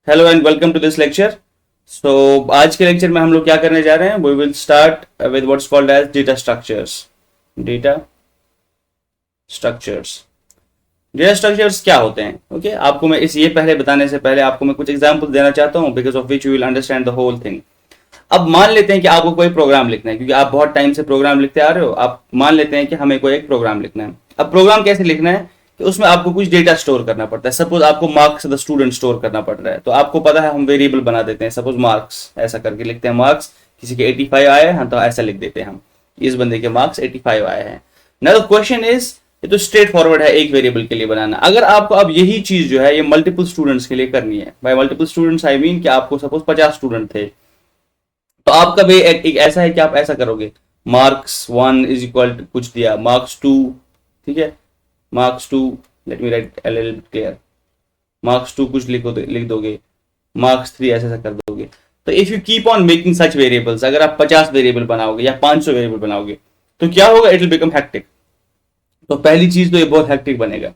Hello and welcome to this lecture. So आज के lecture में हम लोग क्या करने जा रहे हैं, we will start with what's called as data structures. Data structures data structures क्या होते हैं? ओके आपको मैं इस ये पहले बताने से पहले आपको मैं कुछ एग्जांपल देना चाहता हूँ, because of which you will understand the whole thing. अब मान लेते हैं कि आपको कोई प्रोग्राम लिखना है, क्योंकि आप बहुत टाइम से प्रोग्राम लिखते आ रहे हो। आप मान लेते हैं कि हमें कोई एक प्रोग्राम लिखना है। अब प्रोग्राम कैसे लिखना है कि उसमें आपको कुछ डेटा स्टोर करना पड़ता है। सपोज आपको मार्क्स द स्टूडेंट स्टोर करना पड़ रहा है, तो आपको पता है हम वेरिएबल बना देते हैं। सपोज मार्क्स ऐसा करके लिखते हैं, मार्क्स किसी के 85 आए हैं तो ऐसा लिख देते हैं हम, इस बंदे के मार्क्स 85 आए हैं। ना द क्वेश्चन इज, ये तो स्ट्रेट फॉरवर्ड है एक वेरिएबल के लिए बनाना। अगर आपको अब यही चीज जो है ये मल्टीपल स्टूडेंट्स के लिए करनी है, bye multiple students I mean कि आपको सपोज 50 स्टूडेंट थे, तो आपका भी एक ऐसा है कि आप ऐसा करोगे, मार्क्स 1 इज इक्वल टू कुछ दिया, मार्क्स 2, ठीक है, marks 2, let me right a little clear, marks 2 कुछ लिख दोगे, मार्क्स 3 ऐसा कर दोगे। तो if you keep on making such variables, अगर आप 50 वेरिएबल बनाओगे या 500 वेरिएबल बनाओगे तो क्या होगा, इट विल बिकम हेक्टिक। तो पहली चीज तो ये बहुत हेक्टिक बनेगा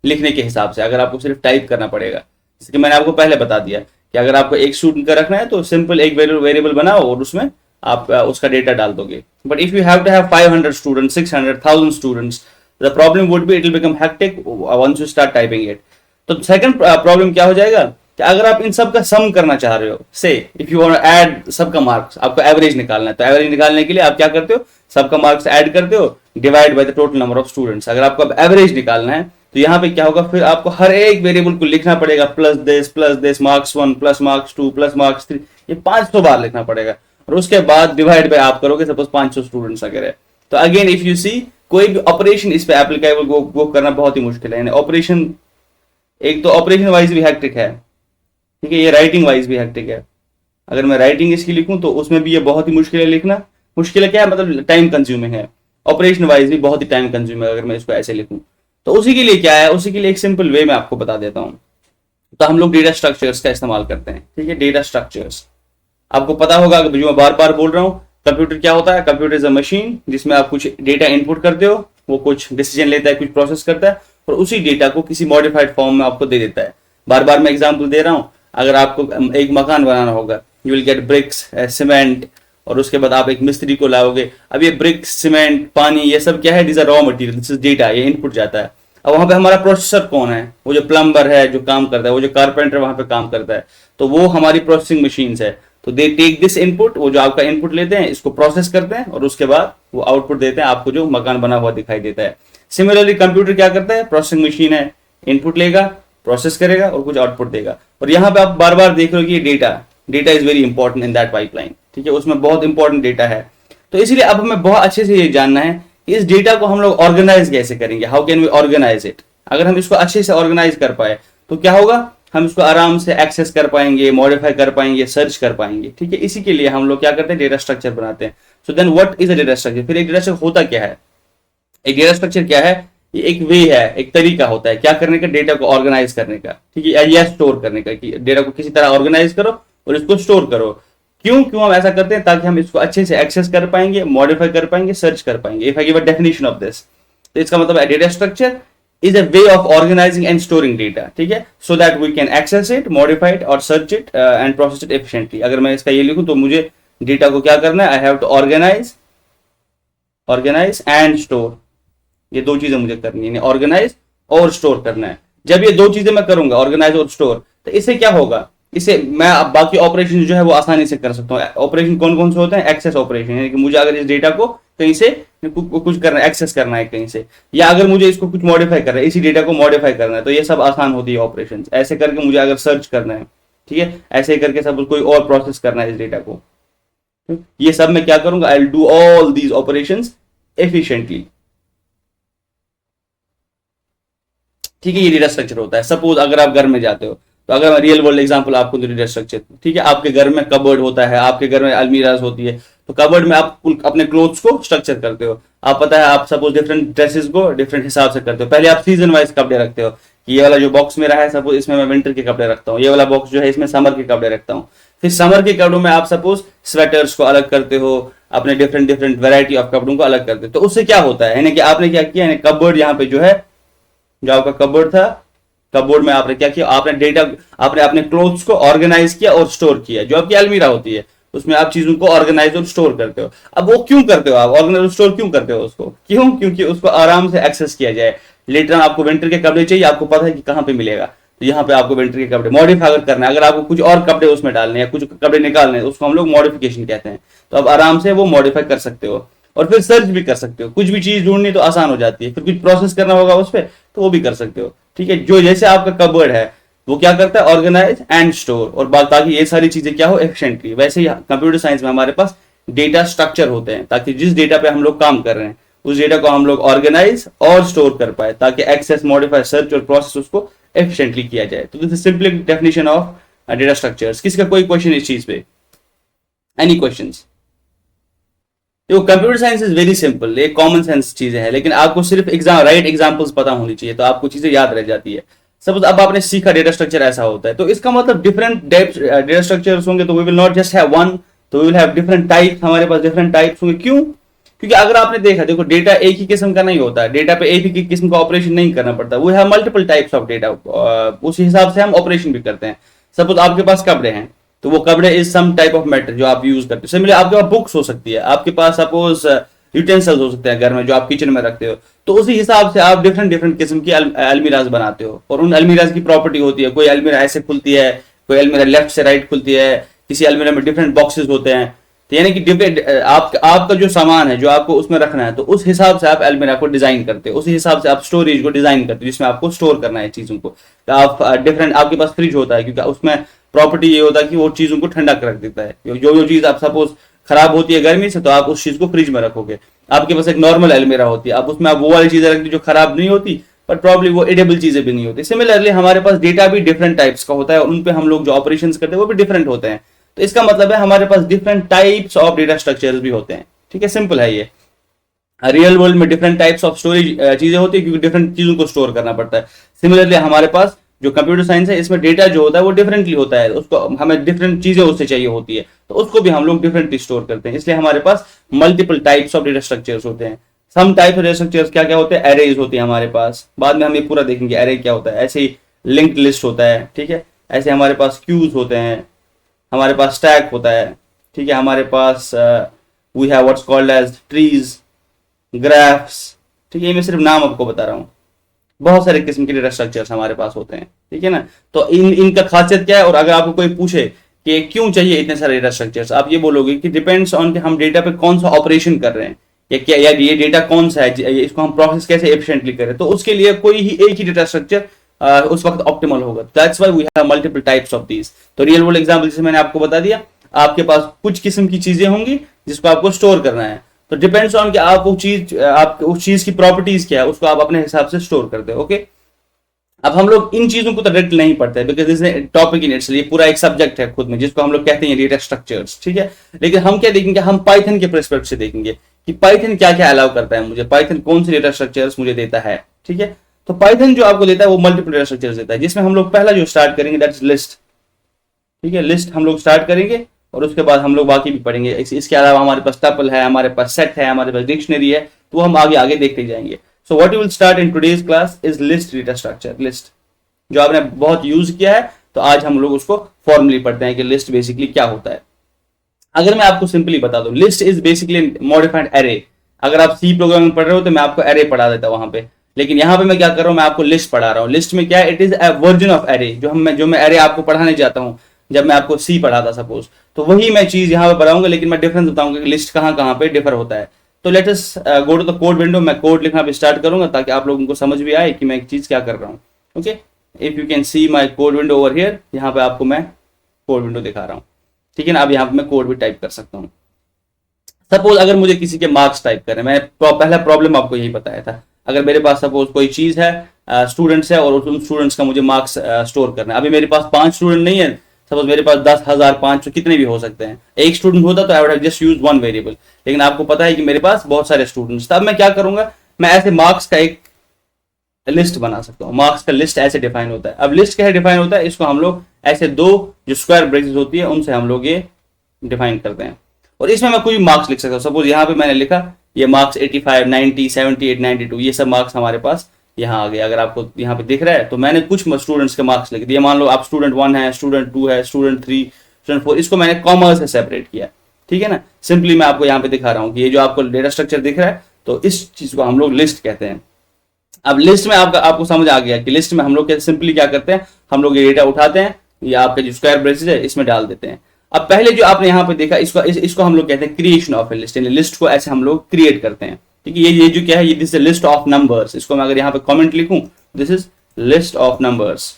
लिखने के हिसाब से, अगर आपको सिर्फ टाइप करना पड़ेगा। जैसे कि मैंने आपको पहले बता दिया कि अगर आपको एक स्टूडेंट का रखना है तो सिंपल एक वेरिएबल बनाओ और उसमें आप उसका डेटा डाल दोगे। But if you have to have 500 students, 600, 1000 students, the problem would be it will become hectic once you start typing it. तो सेकंड प्रॉब्लम क्या हो जाएगा कि अगर आप इन सब का सम करना चाह रहे हो, से इफ यू वांट ऐड सबका मार्क्स, आपको एवरेज निकालना है, तो एवरेज निकालने के लिए आप क्या करते हो, सबका मार्क्स ऐड करते हो divide by the total number of students. अगर आपको अब एवरेज निकालना है तो यहाँ पे क्या होगा, फिर आपको हर एक वेरिएबल को लिखना पड़ेगा, plus this marks 1 plus marks 2 plus marks 3, ये 500 बार लिखना पड़ेगा। और उसके बाद डिवाइड बाय आप करोगे सपोज 500 स्टूडेंट्स अगर है। तो अगेन इफ यू सी, कोई भी ऑपरेशन इस पे एप्लीकेबल वो करना बहुत ही मुश्किल है। यानी ऑपरेशन, एक तो ऑपरेशन वाइज भी हेक्टिक है, ठीक है, ये राइटिंग वाइज भी हेक्टिक है। अगर मैं राइटिंग इसकी लिखूं तो उसमें भी ये बहुत ही मुश्किल है लिखना। मुश्किल है क्या है, मतलब टाइम कंज्यूमिंग है। ऑपरेशन वाइज भी बहुत ही टाइम कंज्यूमिंग है अगर मैं इसको ऐसे लिखूं। तो उसी के लिए क्या है, उसी के लिए एक सिंपल वे में आपको बता देता हूं। तो हम लोग डेटा स्ट्रक्चर्स का इस्तेमाल करते हैं, ठीक है। डेटा स्ट्रक्चर्स आपको पता होगा, जो मैं बार बार बोल रहा हूं, कंप्यूटर क्या होता है, कंप्यूटर इज अ मशीन जिसमें आप कुछ डेटा इनपुट करते हो, वो कुछ डिसीजन लेता है, कुछ प्रोसेस करता है और उसी डेटा को किसी मॉडिफाइड फॉर्म में आपको दे देता है। बार बार मैं एग्जांपल दे रहा हूं, अगर आपको एक मकान बनाना होगा, you will get bricks, cement, और उसके बाद आप एक मिस्त्री को लाओगे। अब ये ब्रिक्स, सीमेंट, पानी, ये सब क्या है, this are raw material, this is data, ये इनपुट जाता है। अब वहां पे हमारा प्रोसेसर कौन है, वो जो प्लम्बर है जो काम करता है, वो जो कारपेंटर वहां पे काम करता है, तो वो हमारी प्रोसेसिंग मशीन है। तो दे टेक दिस इनपुट, वो जो आपका इनपुट लेते हैं, इसको प्रोसेस करते हैं और उसके बाद वो आउटपुट देते हैं आपको, जो मकान बना हुआ दिखाई देता है। सिमिलरली कंप्यूटर क्या करता है, प्रोसेसिंग मशीन है, इनपुट लेगा, प्रोसेस करेगा और कुछ आउटपुट देगा। और यहाँ पे आप बार बार देख रहे हो कि data is very important in that pipeline, ठीक है, उसमें बहुत इंपॉर्टेंट डेटा है। तो इसलिए अब हमें बहुत अच्छे से ये जानना है कि इस डेटा को हम लोग ऑर्गेनाइज कैसे करेंगे, how can we organize it. अगर हम इसको अच्छे से ऑर्गेनाइज कर पाए तो क्या होगा, हम इसको आराम से एक्सेस कर पाएंगे, मॉडिफाई कर पाएंगे, सर्च कर पाएंगे, ठीक है। इसी के लिए हम लोग क्या करते हैं, डेटा स्ट्रक्चर बनाते हैं। So then what is a data structure, फिर एक डेटा स्ट्रक्चर होता क्या है, एक डेटा स्ट्रक्चर क्या है, ये एक वे है, एक तरीका होता है क्या करने का, डेटा को ऑर्गेनाइज करने का, ठीक है, या स्टोर करने का, कि डेटा को किसी तरह ऑर्गेनाइज करो और इसको स्टोर करो। क्यों क्यों हम ऐसा करते हैं, ताकि हम इसको अच्छे से एक्सेस कर पाएंगे, मॉडिफाई कर पाएंगे, सर्च कर पाएंगे। If I give a definition of this, तो इसका मतलब है data structure is a way of organizing and storing data, ठीक है, so that we can access it, modify it और search it and process it efficiently। अगर मैं इसका ये लिखूं तो मुझे डेटा को क्या करना है, I have to organize and store, ये दो चीजें मुझे करनी है, ऑर्गेनाइज और स्टोर करना है। जब ये दो चीजें मैं करूंगा, ऑर्गेनाइज और स्टोर, तो इससे क्या होगा, इससे मैं अब बाकी ऑपरेशन जो है वो आसानी से कर सकता हूँ। ऑपरेशन कौन कौन से होते हैं, एक्सेस ऑपरेशन, यानी कि मुझे अगर इस डेटा को कहीं से कुछ करना है, एक्सेस करना है कहीं से, या अगर मुझे इसको कुछ मॉडिफाई करना है, इसी डेटा को मॉडिफाई करना है, तो ये सब आसान होती है ऑपरेशन। ऐसे करके मुझे अगर सर्च करना है, ठीक है, ऐसे करके सब कोई और प्रोसेस करना है इस डेटा को, ये सब मैं क्या करूंगा, I will do all these operations efficiently, ठीक है। ये डेटा स्ट्रक्चर होता है। सपोज अगर आप घर में जाते हो, तो अगर मैं रियल वर्ल्ड एग्जांपल आपको दूं, डेटा स्ट्रक्चर, ठीक है, आपके घर में कबर्ड होता है, आपके घर में अलमीराज होती है, तो कबर्ड में आप अपने क्लोथ्स को स्ट्रक्चर करते हो। आप पता है, आप सपोज डिफरेंट ड्रेसेस को डिफरेंट हिसाब से करते हो। पहले आप सीजन वाइज कपड़े रखते हो, कि ये वाला जो बॉक्स मेरा है, सपोज इसमें मैं विंटर के कपड़े रखता हूँ, ये वाला बॉक्स जो है इसमें समर के कपड़े रखता हूँ। फिर समर के कपड़ों में आप सपोज स्वेटर्स को अलग करते हो, अपने डिफरेंट डिफरेंट वेराइटी ऑफ कपड़ों को अलग करते हो। तो उससे क्या होता है, यानी कि आपने क्या किया, कबर्ड यहाँ पे जो है, जो आपका कबर्ड था, कपबोर्ड में आपने क्या किया, आपने डेटा, आपने अपने क्लोथ्स को ऑर्गेनाइज किया और स्टोर किया। जो आपकी अलमीरा होती है उसमें आप चीजों को ऑर्गेनाइज और स्टोर करते हो। अब वो क्यों करते हो आप, ऑर्गेनाइज और स्टोर क्यों करते हो उसको, क्यों, क्योंकि उसको आराम से एक्सेस किया जाए। लेटर आपको विंटर के कपड़े चाहिए, आपको पता है कि कहाँ पे मिलेगा, तो यहाँ पे आपको विंटर के कपड़े मॉडिफाई अगर करना है, अगर आपको कुछ और कपड़े उसमें डालने हैं, कुछ कपड़े निकालने हैं, उसको हम लोग मॉडिफिकेशन कहते हैं। तो आप आराम से वो मॉडिफाई कर सकते हो और फिर सर्च भी कर सकते हो। कुछ भी चीज ढूंढनी तो आसान हो जाती है, फिर कुछ प्रोसेस करना होगा उस पर तो वो भी कर सकते हो। ठीक है, जो जैसे आपका कपबोर्ड है वो क्या करता है, ऑर्गेनाइज एंड स्टोर, और ताकि ये सारी चीजें क्या हो, एफिशिएंटली। वैसे ही कंप्यूटर साइंस में हमारे पास डेटा स्ट्रक्चर होते हैं, ताकि जिस डेटा पे हम लोग काम कर रहे हैं उस डेटा को हम लोग ऑर्गेनाइज और स्टोर कर पाए, ताकि एक्सेस, मॉडिफाई, सर्च और प्रोसेस उसको एफिशिएंटली किया जाए। तो this is simply definition of data structures. किसी का कोई क्वेश्चन इस चीज पे, एनी क्वेश्चंस? देखो computer science is very simple, एक कॉमन सेंस चीजें हैं, लेकिन आपको सिर्फ राइट एग्जांपल्स पता होनी चाहिए तो आपको चीजें याद रह जाती है। सपोज अब आपने सीखा डेटा स्ट्रक्चर ऐसा होता है, तो इसका मतलब डिफरेंट डेटा स्ट्रक्चर्स होंगे, तो we will not just have one, तो we will have different types. हमारे पास डिफरेंट टाइप्स होंगे, क्यों? क्योंकि अगर आपने देखा, देखो डेटा एक ही किस्म का नहीं होता है, डेटा पे एक ही किस्म का ऑपरेशन नहीं करना पड़ता, we have multiple types of data, उस हिसाब से हम ऑपरेशन भी करते हैं। सपोज आपके पास कपड़े हैं, तो वो कपड़े is some type of matter जो आप यूज करते हो। सिमिलर आपके पास बुक्स हो सकती है, आपके पास सपोज यूटेंसिल्स हो सकते हैं घर में जो आप किचन में रखते हो, तो उसी हिसाब से आप डिफरेंट डिफरेंट किस्म की अलमीराज बनाते हो, और उन अलमीराज की प्रॉपर्टी होती है। कोई अलमीरा ऐसे खुलती है, कोई अलमीरा लेफ्ट से राइट खुलती है, किसी अलमीरा में डिफरेंट बॉक्सेस होते हैं। तो यानी कि डिफरेंट आपका जो सामान है जो आपको उसमें रखना है, तो उस हिसाब से आप अलमीरा को डिजाइन करते हो, उसी हिसाब से आप स्टोरेज को डिजाइन करते हो जिसमें आपको स्टोर करना है चीजों को। तो आप डिफरेंट, आपके पास फ्रिज होता है क्योंकि उसमें प्रॉपर्टी ये होता है कि वो चीजों को ठंडा कर रख देता है। जो जो चीज आप सपोज खराब होती है गर्मी से, तो आप उस चीज को फ्रिज में रखोगे। आपके पास एक नॉर्मल अलमीरा होती है, आप उसमें आप वो वाली चीजें रखती जो खराब नहीं होती, पर प्रॉब्ली वो एडेबल चीजें भी नहीं होती। सिमिलरली हमारे पास डेटा भी डिफरेंट टाइप्स का होता है और उन पे हम लोग जो ऑपरेशंस करते हैं वो भी डिफरेंट होते हैं। तो इसका मतलब है हमारे पास different types of data structures भी होते हैं। ठीक है, सिंपल है ये। रियल वर्ल्ड में डिफरेंट टाइप्स ऑफ स्टोरेज चीजें होती है क्योंकि डिफरेंट चीजों को स्टोर करना पड़ता है। सिमिलरली हमारे पास जो कंप्यूटर साइंस है इसमें डेटा जो होता है वो डिफरेंटली होता है, उसको हमें डिफरेंट चीजें उससे चाहिए होती है, तो उसको भी हम लोग डिफरेंटली स्टोर करते हैं। इसलिए हमारे पास multiple types of data structures होते हैं। Some type of data structures क्या क्या होते हैं, एरेज होती है हमारे पास, बाद में हम ये पूरा देखेंगे एरे क्या होता है। ऐसे ही लिंक्ड लिस्ट होता है, ठीक है, ऐसे हमारे पास क्यूज होते हैं, हमारे पास स्टैक होता है, ठीक है, हमारे पास we have what's called as trees, graphs, ठीक है, ये मैं सिर्फ नाम आपको बता रहा हूँ। बहुत सारे किस्म के डेटा स्ट्रक्चर्स हमारे पास होते हैं, ठीक है ना। तो इनका खासियत क्या है, और अगर आपको कोई पूछे कि क्यों चाहिए इतने सारे डेटा स्ट्रक्चर्स, आप ये बोलोगे कि डिपेंड्स ऑन कि हम डेटा पे कौन सा ऑपरेशन कर रहे हैं, या क्या, या ये डेटा कौन सा है, इसको हम प्रोसेस कैसे एफिशिएंटली करें, तो उसके लिए कोई ही एक ही डेटा स्ट्रक्चर उस वक्त ऑप्टिमल होगा। That's why we have multiple types of these. तो रियल वर्ल्ड एग्जांपल जैसे मैंने आपको बता दिया, आपके पास कुछ किस्म की चीजें होंगी जिसको आपको स्टोर करना है, तो डिपेंड्स ऑन कि आप उस चीज की प्रॉपर्टीज क्या है उसको आप अपने हिसाब से स्टोर करते हो। ओके, अब हम लोग इन चीजों को तो डायरेक्ट नहीं पढ़ते because this topic in its, ये पूरा एक सब्जेक्ट है खुद में जिसको हम लोग कहते हैं डेटा स्ट्रक्चर्स, ठीक है। लेकिन हम क्या देखेंगे, हम पाइथन के पर्सपेक्टिव से देखेंगे कि पाइथन क्या क्या अलाउ करता है मुझे, पाइथन कौन से डेटा स्ट्रक्चर्स मुझे देता है, ठीक है। तो पाइथन जो आपको देता है वो मल्टीपल डेटा स्ट्रक्चर्स देता है, जिसमें हम लोग पहला जो स्टार्ट करेंगे दैट इज लिस्ट, ठीक है। लिस्ट हम लोग स्टार्ट करेंगे और उसके बाद हम लोग बाकी भी पढ़ेंगे। इसके अलावा हमारे पास टपल है, हमारे पास सेट है, हमारे पास डिक्शनरी है, तो हम आगे आगे देखते जाएंगे। So what you will start in today's class is list data structure. List जो आपने बहुत यूज किया है, तो आज हम लोग उसको फॉर्मली पढ़ते हैं कि लिस्ट बेसिकली क्या होता है। अगर मैं आपको सिंपली बता दूं, list is basically modified array. अगर आप सी प्रोग्रामिंग पढ़ रहे हो तो मैं आपको एरे पढ़ा देता वहां पे, लेकिन यहाँ पे मैं क्या कर रहा हूँ, मैं आपको लिस्ट पढ़ा रहा हूँ। लिस्ट में क्या है, it is a version of array. जो मैं एरे आपको पढ़ाने जाता हूँ, जब मैं आपको सी पढ़ाता सपोज, तो वही मैं चीज यहाँ पे पढ़ाऊंगा, लेकिन मैं डिफरेंस बताऊंगा कि लिस्ट कहाँ कहाँ पे डिफर होता है। तो let us go to the code window. मैं कोड लिखना भी स्टार्ट करूंगा ताकि आप लोगों को समझ भी आए कि मैं एक चीज क्या कर रहा हूँ। Okay, if you can see my code window over here, यहाँ पे आपको मैं कोड विंडो दिखा रहा हूँ, ठीक है ना। अब यहाँ पे मैं कोड भी टाइप कर सकता हूँ। सपोज अगर मुझे किसी के मार्क्स टाइप करने, मैं पहला प्रॉब्लम आपको यही बताया था, अगर मेरे पास सपोज कोई चीज है, स्टूडेंट्स है, और उन स्टूडेंट्स का मुझे मार्क्स स्टोर करना है। अभी मेरे पास 5 स्टूडेंट नहीं है, सपोज मेरे पास 10,000, 500 कितने भी हो सकते हैं। एक स्टूडेंट होता तो I would have just use one variable, लेकिन आपको पता है कि मेरे पास बहुत सारे स्टूडेंट्स। तब मैं क्या करूंगा, मैं ऐसे मार्क्स का एक लिस्ट बना सकता हूँ। मार्क्स का लिस्ट ऐसे डिफाइन होता है। अब लिस्ट कैसे डिफाइन होता है, इसको हम लोग ऐसे दो जो स्क्वायर ब्रेसेस होती है उनसे हम लोग ये डिफाइन करते हैं, और इसमें मैं कोई मार्क्स लिख सकता हूँ। सपोज यहाँ पे मैंने लिखा ये मार्क्स 85, 90, 78, 92, ये सब मार्क्स हमारे पास यहाँ आ गया। अगर आपको यहाँ पे दिख रहा है तो मैंने कुछ स्टूडेंट्स के मार्क्स लिख दिए। मान लो आप स्टूडेंट 1 है, स्टूडेंट 2 है, स्टूडेंट 3, स्टूडेंट 4, इसको मैंने कॉमा से सेपरेट किया। ठीक है ना, सिंपली मैं आपको यहाँ पे दिखा रहा हूँ कि ये जो आपको डेटा स्ट्रक्चर दिख रहा है तो इस चीज को हम लोग लिस्ट कहते हैं। अब लिस्ट में आपको समझ आ गया कि लिस्ट में हम लोग सिंपली क्या करते हैं, हम लोग ये डेटा उठाते हैं, ये आपके जो स्क्वायर ब्रेसेस है इसमें डाल देते हैं। अब पहले जो आपने यहाँ पे देखा इसको हम लोग कहते हैं क्रिएशन ऑफ ए लिस्ट, यानी लिस्ट को ऐसे हम लोग क्रिएट करते हैं। ठीक है, ये जो क्या है, ये दिस लिस्ट ऑफ नंबर्स। इसको मैं अगर यहाँ पे कमेंट लिखूं, this is list of numbers,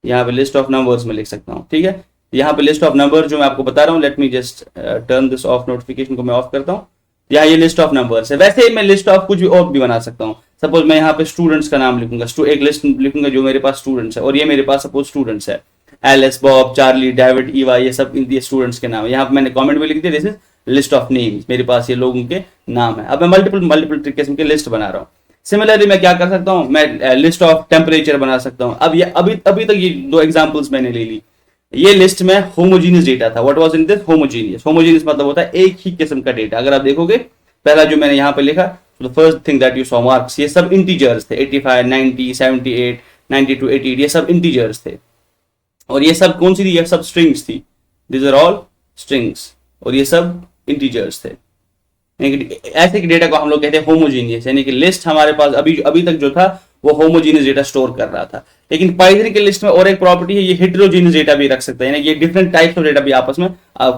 यहाँ पे लिस्ट ऑफ नंबर्स में लिख सकता हूँ। ठीक है, यहाँ पे लिस्ट ऑफ नंबर जो मैं आपको बता रहा हूँ, let me just turn this of, notification को मैं ऑफ करता हूँ। यहाँ ये लिस्ट ऑफ नंबर्स है। वैसे ही मैं लिस्ट ऑफ कुछ भी और भी बना सकता हूँ। सपोज मैं यहाँ पे स्टूडेंट्स का नाम लिखूंगा, एक लिस्ट लिखूंगा जो मेरे पास स्टूडेंट्स है, और ये मेरे पास सपोज स्टूडेंट्स है, Alice, Bob, Charlie, David, Eva, ये सब ये स्टूडेंट्स के नाम है। यहाँ पे मैंने कमेंट में लिख दिया this is list of names, मेरे पास ये लोगों के नाम है। अब मैं मल्टीपल किस्म के लिस्ट बना रहा हूँ। सिमिलरली मैं क्या कर सकता हूँ, मैं लिस्ट ऑफ टेम्परेचर बना सकता हूँ। अब ये अभी तक ये दो एग्जांपल्स मैंने ले ली। ये लिस्ट में होमोजीनियस डेटा था। What was in this? Homogeneous मतलब होता है एक ही किस्म का डेटा। अगर आप देखोगे पहला जो मैंने यहाँ पे लिखा, the first thing that you saw marks, ये सब इंटीजर्स थे। 85, 90, 78, 92, 88, ये सब इंटीजर्स थे। और ये सब कौन सी थी? ये सब स्ट्रिंग्स थी। दिस आर ऑल स्ट्रिंग्स, और ये सब इंटीजर्स थे। ऐसे डेटा को हम लोग कहते हैं होमोजीनियस, यानी कि लिस्ट हमारे पास अभी तक जो था वो होमोजीनियस डेटा स्टोर कर रहा था। लेकिन पाइथन के लिस्ट में और एक प्रॉपर्टी है, ये हेटेरोजीनियस डेटा भी रख सकता है, यानी कि डिफरेंट टाइप्स ऑफ डेटा भी आपस में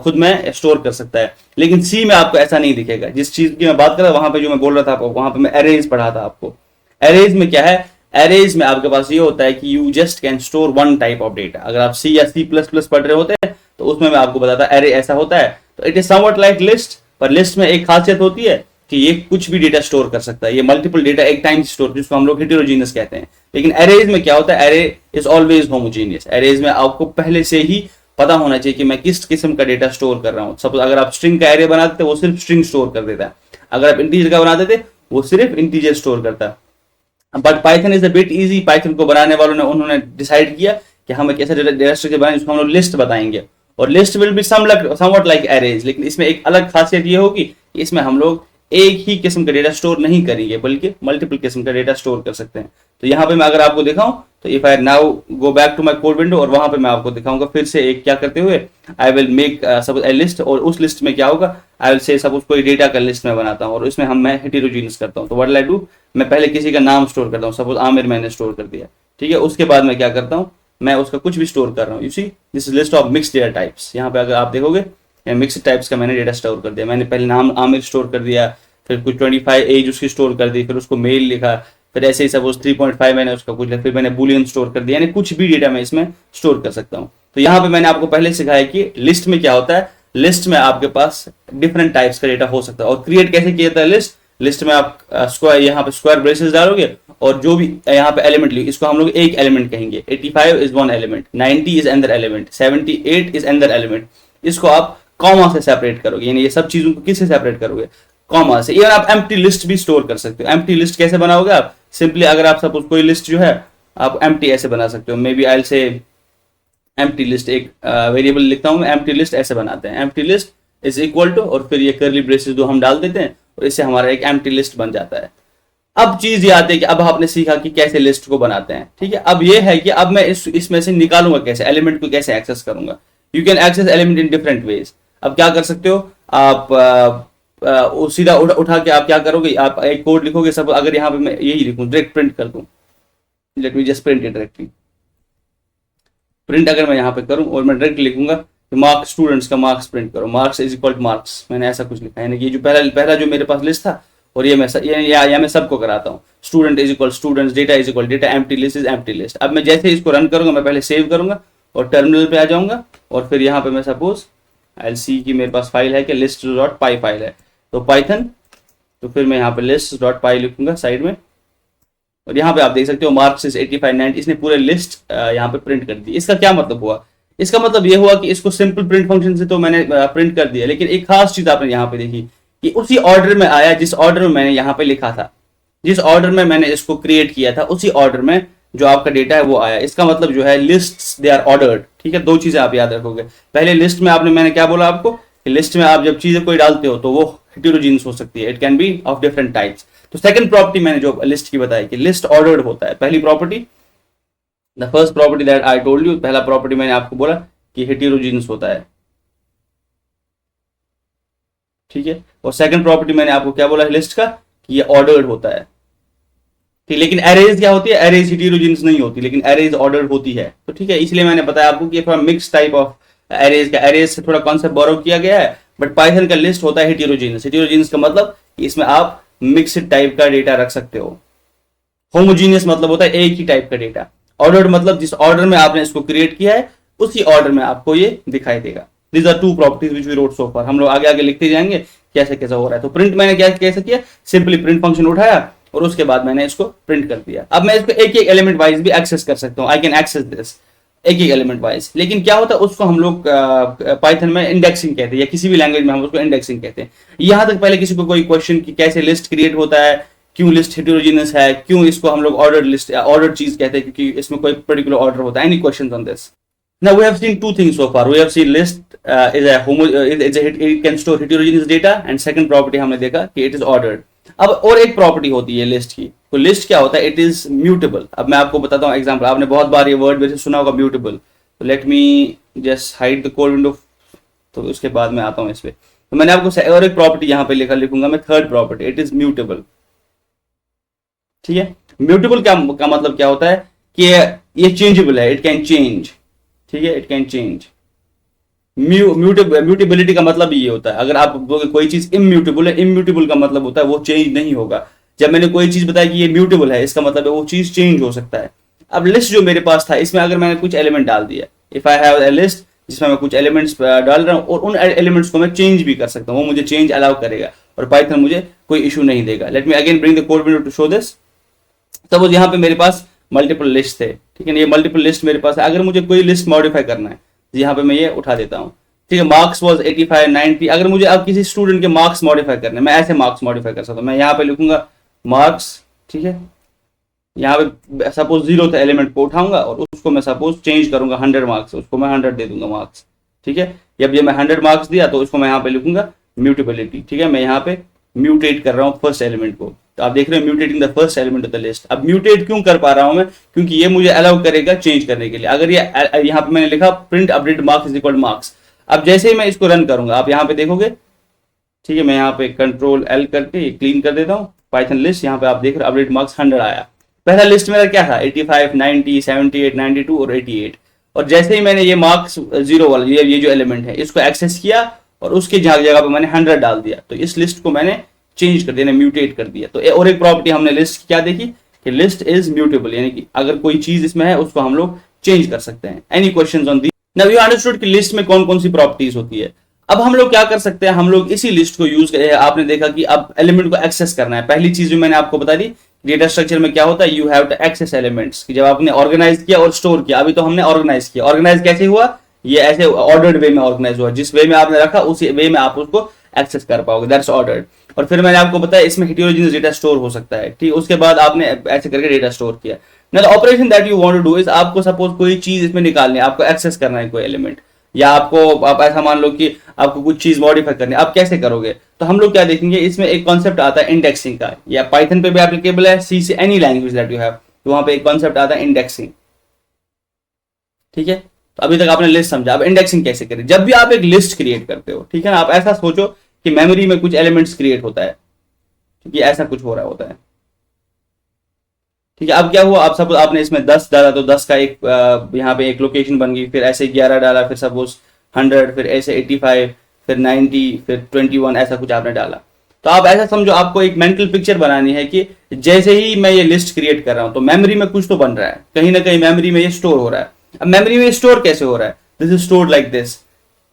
खुद में स्टोर कर सकता है। लेकिन सी में आपको ऐसा नहीं दिखेगा। जिस चीज की मैं बात कर रहा था, वहां पे जो मैं बोल रहा था आपको, वहां पे मैं एरेज पढ़ा था आपको। एरेज में क्या है, एरेज में आपके पास ये होता है कि you just can store one type of data. अगर आप सी या C++ पढ़ रहे होते हैं तो उसमें मैं आपको बताता एरे ऐसा होता है। तो it is somewhat like list, पर लिस्ट में एक खासियत होती है कि ये कुछ भी डेटा स्टोर कर सकता है, ये मल्टीपल डेटा एक टाइम स्टोर, जिसको हम लोग हेटेरोजीनियस कहते हैं। लेकिन एरेज में क्या होता है, array is always homogeneous. Arrays में आपको पहले से ही पता होना चाहिए कि मैं किस किस्म का डेटा स्टोर कर रहा हूं। सपोज अगर आप स्ट्रिंग का एरे बना देते वो सिर्फ स्ट्रिंग स्टोर कर देता है। अगर आप इंटीजर का बना देते वो सिर्फ इंटीजर स्टोर करता है। But Python is a bit easy. Python को बनाने वालों ने उन्होंने डिसाइड किया कि हम एक ऐसा डेटा स्ट्रक्चर बनाएं जिसको हम लोग लिस्ट बताएंगे, और list will be somewhat like arrays. लेकिन इसमें एक अलग खासियत ये होगी कि इसमें हम लोग एक ही किस्म का डेटा स्टोर नहीं करेंगे, बल्कि मल्टीपल किस्म का डेटा स्टोर कर सकते हैं। तो यहाँ पे मैं अगर आपको दिखाऊं तो if I now go back to my code window, और वहां पे मैं आपको दिखाऊंगा फिर से एक क्या करते हुए, I will make suppose A list, और उस लिस्ट में क्या होगा, आई विल से सपोज कोई डेटा का लिस्ट में बनाता हूँ और इसमें मैं हेटेरोजीनियस करता हूँ। तो व्हाट विल आई डू, मैं पहले किसी का नाम स्टोर करता हूँ। सपोज आमिर मैंने स्टोर कर दिया, ठीक है। उसके बाद मैं क्या करता हूँ, मैं उसका कुछ भी स्टोर कर रहा हूँ। You see this is list of mixed data types. यहाँ पे अगर आप देखोगे मिक्स्ड टाइप्स का मैंने डेटा स्टोर कर दिया। मैंने पहले नाम आमिर स्टोर कर दिया, फिर कुछ 25 एज उसकी स्टोर कर दी, फिर उसको मेल लिखा, फिर ऐसे ही सपोज 3.5 मैंने उसका कुछ लिखा, फिर मैंने बुलियन स्टोर कर दिया, यानी कुछ भी डेटा मैं इसमें स्टोर कर सकता हूँ। तो यहाँ पे मैंने आपको पहले सिखाया कि लिस्ट में क्या होता है। लिस्ट में आपके पास डिफरेंट टाइप्स का डेटा हो सकता है। और क्रिएट कैसे किया जाता है लिस्ट में आप स्क्वायर, यहाँ पे स्क्वायर ब्रेसेस डालोगे, और जो भी यहाँ पे एलिमेंट लिखो, इसको हम लोग एक एलिमेंट कहेंगे। 85 is one element, 90 is another element, 78 is another element. इसको आप कॉमा से सेपरेट करोगे, यानी ये सब चीजों को किससे सेपरेट करोगे, कॉमा से। इवन आप एम्प्टी लिस्ट भी स्टोर कर सकते हो। एम्प्टी लिस्ट कैसे बनाओगे आप, सिंपली अगर आप सपोज कोई लिस्ट जो है आप एम्प्टी ऐसे बना सकते हो। मे बी आई से एम्प्टी लिस्ट, एक वेरिएबल लिखता हूं मैं, एम्प्टी लिस्ट ऐसे बनाते हैं। Empty list is equal to, और फिर ये कर्ली ब्रेसेस दो हम डाल देते हैं, और इससे हमारा एक एम्प्टी लिस्ट बन जाता है। अब चीज ये आती है कि अब आपने सीखा कि कैसे लिस्ट को बनाते हैं, ठीक है। अब ये है कि अब मैं इसमें से निकालूंगा कैसे, एलिमेंट को कैसे एक्सेस करूंगा। You can access element in different ways. अब क्या कर सकते हो आप, सीधा उठा के आप क्या करोगे, आप एक कोड लिखोगे। सब अगर यहाँ पे मैं यही लिखूं, डायरेक्ट प्रिंट कर दूं, let me just print it directly. Print अगर मैं यहाँ पे करूं और मैं डायरेक्ट लिखूंगा कि मार्क्स, स्टूडेंट्स का मार्क्स प्रिंट करो, marks is equal two marks, मैंने ऐसा कुछ लिखा है। यानी कि ये जो पहला जो मेरे पास लिस्ट था, और ये मैं सबको कराता हूँ। Student is equal students, data is equal data, empty list is empty list. अब मैं जैसे इसको रन करूंगा, मैं पहले सेव करूंगा और टर्मिनल पे आ जाऊंगा, और फिर यहाँ पे मैं सपोज आई सी की मेरे पास फाइल है कि list.py फाइल है, तो पाइथन, तो फिर मैं यहाँ पे list.py लिखूंगा साइड में, और यहाँ पे आप देख सकते हो मार्क्स इज 85, 90, इसने पूरे लिस्ट यहाँ पे प्रिंट कर दी। इसका क्या मतलब हुआ, इसका मतलब ये हुआ कि इसको सिंपल प्रिंट फंक्शन से तो मैंने प्रिंट कर दिया, लेकिन एक खास चीज आपने यहाँ पे देखी कि उसी ऑर्डर में आया जिस ऑर्डर में मैंने यहाँ पे लिखा था, जिस ऑर्डर में मैंने इसको क्रिएट किया था, उसी ऑर्डर में जो आपका डेटा है वो आया। इसका मतलब जो है लिस्ट्स दे आर ऑर्डर्ड, ठीक है। दो चीजें आप याद रखोगे। पहले लिस्ट में मैंने क्या बोला आपको कि लिस्ट में आप जब चीजें कोई डालते हो तो वो हेटेरोजीनियस हो सकती है, it can be of different types. तो सेकंड प्रॉपर्टी मैंने जो लिस्ट की बताई कि लिस्ट ऑर्डर्ड होता है, पहली property, the first property that I told you, पहला प्रॉपर्टी मैंने आपको बोला कि हेटेरोजीनियस होता है, ठीक है। और सेकंड प्रॉपर्टी मैंने आपको क्या बोला लिस्ट का, कि ये ऑर्डर्ड होता है, ठीक। लेकिन एरेज क्या होती है, एरेज हेटेरोजीनियस नहीं होती, लेकिन एरेज ऑर्डर्ड होती है। तो ठीक है, इसलिए मैंने बताया आपको कि थोड़ा मिक्स टाइप ऑफ एरेज का, एरेज से थोड़ा कॉन्सेप्ट बोरो किया गया है, बट पाइथन का लिस्ट होता है हेटेरोजीनियस। हेटेरोजीनियस का मतलब इसमें आप मिक्स्ड टाइप का डेटा रख सकते हो। होमोजीनियस मतलब होता है एक ही टाइप का डेटा। ऑर्डर्ड मतलब जिस ऑर्डर में आपने इसको क्रिएट किया है उसी ऑर्डर में आपको ये दिखाई देगा। These are two properties which we wrote so far. हम लोग आगे आगे लिखते जाएंगे कैसे कैसा हो रहा है। तो प्रिंट मैंने क्या कैसे किया, सिंपली प्रिंट फंक्शन उठाया और उसके बाद मैंने इसको प्रिंट कर दिया। अब मैं इसको एक एक एलिमेंट वाइज भी एक्सेस कर सकता हूँ, आई कैन एक्सेस दिस एक एक एलिमेंट वाइज। लेकिन क्या होता है उसको हम लोग पाइथन में इंडेक्सिंग कहते हैं, या किसी भी लैंग्वेज में हम उसको इंडेक्सिंग कहते हैं। यहां तक पहले किसी को कोई क्वेश्चन कि कैसे लिस्ट क्रिएट होता है, क्यों लिस्ट हेटेरोजीनियस है, क्यों इसको हम लोग ऑर्डर्ड लिस्ट ऑर्डर्ड चीज कहते हैं क्योंकि इसमें कोई पर्टिकुलर ऑर्डर होता है। Any questions on this? Now we have seen two things so far. We have seen list it can store heterogeneous data, and second property हमने देखा कि it is ordered. अब और एक प्रॉपर्टी होती है लिस्ट की। तो लिस्ट क्या होता है, इट इज म्यूटेबल। अब मैं आपको बताता हूँ एग्जांपल, आपने बहुत बार ये वर्ड वैसे सुना होगा म्यूटेबल। तो let me just hide the code window, तो उसके बाद मैं आता हूँ इस पे। तो मैंने आपको और एक प्रॉपर्टी यहाँ पे लिखूंगा मैं, third property, it is mutable, ठीक है। म्यूटेबल का मतलब क्या होता है कि ये चेंजेबल है, इट कैन चेंज, ठीक है, इट कैन चेंज। म्यूटेबिलिटी का मतलब ये होता है, अगर आप बोलोगे कोई चीज इम्यूटेबल है, इम्यूटेबल का मतलब होता है वो चेंज नहीं होगा। जब मैंने कोई चीज बताया कि ये म्यूटेबल है, इसका मतलब है वो चीज चेंज हो सकता है। अब लिस्ट जो मेरे पास था, इसमें अगर मैंने कुछ एलिमेंट डाल दिया, if I have a list जिसमें मैं कुछ एलिमेंट्स डाल रहा हूँ और उन एलिमेंट्स को मैं चेंज भी कर सकता हूँ, वो मुझे चेंज अलाउ करेगा और पाइथन मुझे कोई इशू नहीं देगा। Let me again bring the code window to show this. तब यहाँ पे मेरे पास मल्टीपल लिस्ट थे, ठीक है। ये मल्टीपल लिस्ट मेरे पास है। अगर मुझे कोई लिस्ट मॉडिफाई करना है, यहाँ पे मैं ये उठा देता हूँ, ठीक है। Marks was 85 90। अगर मुझे अब किसी स्टूडेंट के मार्क्स मॉडिफाई करने, मैं ऐसे मार्क्स मॉडिफाई कर सकता हूँ। मैं यहाँ पे लिखूंगा मार्क्स, ठीक है। यहाँ पे सपोज 0 थे एलिमेंट को उठाऊंगा और उसको मैं सपोज चेंज करूंगा 100 मार्क्स, उसको मैं 100 दे दूंगा मार्क्स, ठीक है। जब ये मैं 100 मार्क्स दिया तो उसको मैं यहाँ पे लिखूंगा म्यूटेबिलिटी, ठीक है। मैं यहाँ पे म्यूटेट कर रहा हूँ फर्स्ट एलिमेंट को। तो आप देख रहे हैं mutating the first element of the list. अब म्यूटेट क्यों कर पा रहा हूं मैं, क्योंकि ये मुझे अलाउ करेगा चेंज करने के लिए। अगर ये यहाँ पे मैंने लिखा print update marks is equal marks, अब जैसे ही मैं इसको रन करूंगा आप यहाँ पे देखोगे, ठीक है। मैं यहाँ पे कंट्रोल एल करके क्लीन कर देता हूँ पाइथन लिस्ट। यहाँ पे आप देख रहे हो अपडेट मार्क्स 100 आया। पहला लिस्ट मेरा क्या था, 85 90 78 92 और 88। और जैसे ही मैंने ये मार्क्स 0 वाला ये जो एलिमेंट है इसको एक्सेस किया और उसके जगह पे मैंने 100 डाल दिया, तो इस लिस्ट को मैंने चेंज कर दिया, म्यूटेट कर दिया। तो और एक प्रॉपर्टी हमने लिस्ट की क्या देखी कि लिस्ट इज म्यूटेबल, यानी कि अगर कोई चीज इसमें है उसको हम लोग चेंज कर सकते हैं। Any questions on the? Now you understood कि लिस्ट में कौन कौन सी प्रॉपर्टीज होती है। अब हम लोग क्या कर सकते हैं, हम लोग इसी लिस्ट को यूज कर, आपने देखा कि अब एलिमेंट को एक्सेस करना है। पहली चीज जो मैंने आपको बता दी, डेटा स्ट्रक्चर में क्या होता है, you have to access elements. कि जब आपने ऑर्गेनाइज किया और स्टोर किया, अभी तो हमने ऑर्गेनाइज किया। ऑर्गेनाइज कैसे हुआ, ये ऐसे ऑर्डर्ड वे में ऑर्गेनाइज हुआ, जिस वे में आपने रखा उसी वे में आप उसको एक्सेस कर पाओगे, दैट्स ऑर्डर्ड। और फिर मैंने आपको बताया इसमें हेटेरोजेनियस डेटा स्टोर हो सकता है, ठीक। उसके बाद आपने ऐसे करके डेटा स्टोर किया। Now the operation that you want to do is, आपको सपोज कोई चीज इसमें निकालनी है, आपको एक्सेस करना है कोई एलिमेंट, या आप ऐसा मान लो कि आपको कुछ चीज मॉडिफाई करनी है, आप कैसे करोगे। तो हम लोग क्या देखेंगे, इसमें एक कॉन्सेप्ट आता है इंडेक्सिंग का, या पाइथन पे भी एप्लीकेबल है, सी से any language that you have. तो वहां पे एक कॉन्सेप्ट आता है इंडेक्सिंग, ठीक है। तो अभी तक आपने लिस्ट समझा, अब इंडेक्सिंग कैसे करें। जब भी आप एक लिस्ट क्रिएट करते हो, ठीक है ना, आप ऐसा सोचो कि मेमोरी में कुछ एलिमेंट्स क्रिएट होता है, ठीक है, ऐसा कुछ हो रहा होता है, ठीक है। अब क्या हुआ, आप सपोज आपने इसमें 10 डाला तो 10 का एक यहाँ पे एक लोकेशन बन गई, फिर ऐसे 11 डाला, फिर सपोज 100, फिर ऐसे 85, फिर 90, फिर 21, ऐसा कुछ आपने डाला। तो आप ऐसा समझो, आपको एक मेंटल पिक्चर बनानी है कि जैसे ही मैं ये लिस्ट क्रिएट कर रहा हूं तो मेमोरी में कुछ तो बन रहा है, कहीं ना कहीं मेमोरी में ये स्टोर हो रहा है। अब मेमोरी में स्टोर कैसे हो रहा है, this is stored like this,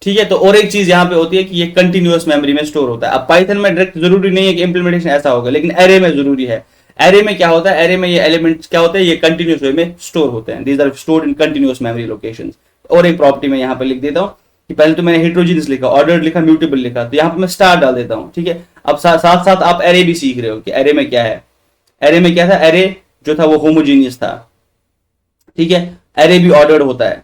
ठीक है। तो और एक चीज यहाँ पे होती है कि ये कंटिन्यूअस मेमोरी में स्टोर होता है। अब पाइथन में डायरेक्ट जरूरी नहीं है कि इंप्लीमेंटेशन ऐसा होगा, लेकिन एरे में जरूरी है। एरे में क्या होता है, एरे में ये एलिमेंट्स क्या होते हैं, ये कंटिन्यूअस वे में स्टोर होते हैं, these are stored in continuous memory locations. और एक प्रॉपर्टी में यहाँ पे लिख देता हूँ कि पहले तो मैंने हेटेरोजेनियस लिखा, ऑर्डर्ड लिखा, म्यूटेबल लिखा, तो यहाँ पे मैं स्टार डाल देता हूँ, ठीक है। अब साथ साथ आप एरे भी सीख रहे हो कि एरे में क्या है। एरे में क्या था, एरे जो था वो होमोजीनियस था, ठीक है। एरे भी ऑर्डर्ड होता है,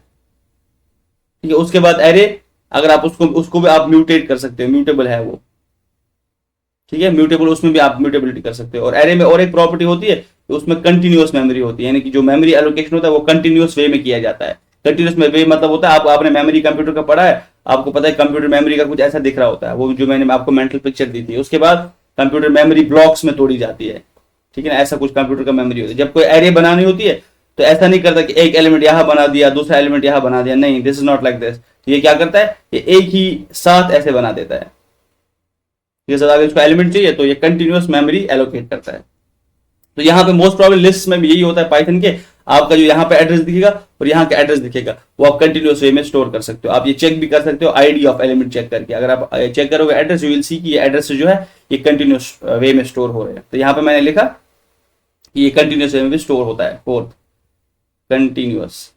ठीक है। उसके बाद एरे अगर आप उसको भी आप म्यूटेट कर सकते हो, म्यूटेबल है वो, ठीक है, म्यूटेबल उसमें भी आप म्यूटेबिलिटी कर सकते हो। और एरे में और एक प्रॉपर्टी होती है तो उसमें कंटिन्यूअस मेमोरी होती है, यानी कि जो मेमोरी एलोकेशन होता है वो कंटिन्यूअस वे में किया जाता है। कंटिन्यूअस वे मतलब होता है, आपने मेमोरी कंप्यूटर का पढ़ा है, आपको पता है कंप्यूटर मेमोरी का कुछ ऐसा दिख रहा होता है, वो जो मैंने आपको मेंटल पिक्चर दी थी। उसके बाद कंप्यूटर मेमोरी ब्लॉक्स में तोड़ी जाती है, ठीक है ना, ऐसा कुछ कंप्यूटर का मेमोरी होती है। जब कोई एरे बनानी होती है तो ऐसा नहीं करता कि एक एलिमेंट यहाँ बना दिया, दूसरा एलिमेंट यहाँ बना दिया, नहीं, this is not like this. ये क्या करता है, ये एक ही साथ ऐसे बना देता है। जैसे अगर इसको एलिमेंट चाहिए तो ये कंटिन्यूअस मेमोरी एलोकेट करता है। तो यहाँ पे मोस्ट प्रॉब्लम लिस्ट में भी यही होता है पाइथन के, आपका जो यहाँ पे एड्रेस दिखेगा और यहाँ का एड्रेस दिखेगा वो आप कंटिन्यूअस वे में स्टोर कर सकते हो। आप ये चेक भी कर सकते हो आईडी ऑफ एलिमेंट चेक करके। अगर आप चेक करोगे एड्रेस, यू विल सी कि ये एड्रेस जो है ये कंटिन्यूअस वे में स्टोर हो रहे हैं। तो यहाँ पे मैंने लिखा कि ये कंटिन्यूअस वे में भी स्टोर होता है, फोर्थ कंटिन्यूअस,